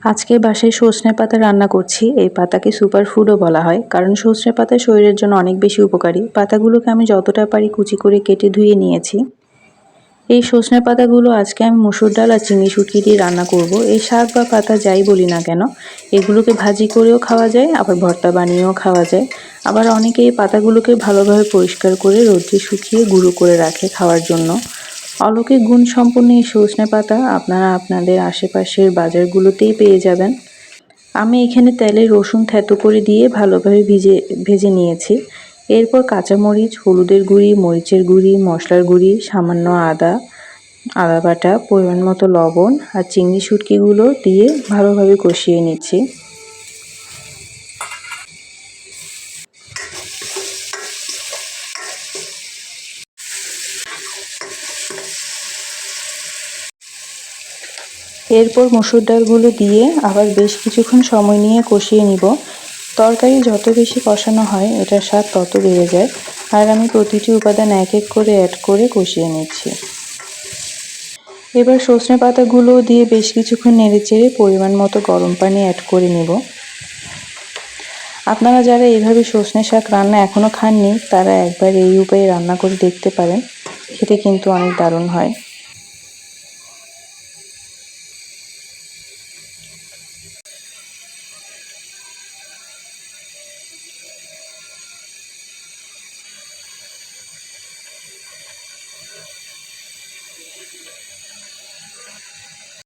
আজকে বাসায় সজনে পাতা রান্না করছি। এই পাতাকে সুপার ফুডও বলা হয়, কারণ সজনে পাতা শরীরের জন্য অনেক বেশি উপকারী। পাতাগুলোকে আমি যতটা পারি কুচি করে কেটে ধুয়ে নিয়েছি। এই সজনে পাতাগুলো আজকে আমি মসুর ডাল আর চিংড়ি শুটকি দিয়ে রান্না করব। এই শাক বা পাতা যাই বলি না কেন, এগুলোকে ভাজি করেও খাওয়া যায়, আবার ভর্তা বানিয়েও খাওয়া যায়। আবার অনেকে এই পাতাগুলোকে ভালোভাবে পরিষ্কার করে রোদ্রে শুকিয়ে গুঁড়ো করে রাখে খাওয়ার জন্য। অলৌকিক গুণ সম্পন্ন এই সজনে পাতা আপনারা আপনাদের আশেপাশের বাজারগুলোতেই পেয়ে যাবেন। আমি এখানে তেলে রসুন থেতো করে দিয়ে ভালোভাবে ভেজে নিয়েছি। এরপর কাঁচামরিচ, হলুদের গুঁড়ি, মরিচের গুঁড়ি, মশলার গুঁড়ি, সামান্য আদা বাটা, পরিমাণ মতো লবণ আর চিংড়ি শুটকিগুলো দিয়ে ভালোভাবে কষিয়ে নিচ্ছি। এরপর মসুর ডালগুলো দিয়ে আবার বেশ কিছুক্ষণ সময় নিয়ে কষিয়ে নিব। তরকারি যত বেশি কষানো হয় এটার স্বাদ তত বেড়ে যায়। আর আমি প্রতিটি উপাদান এক এক করে অ্যাড করে কষিয়ে নিচ্ছি। এবার সজনে পাতাগুলো দিয়ে বেশ কিছুক্ষণ নেড়েচেড়ে পরিমাণ মতো গরম পানি অ্যাড করে নেব। আপনারা যারা এইভাবে সজনে শাক রান্না এখনও খাননি, তারা একবার এই উপায়ে রান্না করে দেখতে পারেন। খেতে কিন্তু অনেক দারুণ হয়।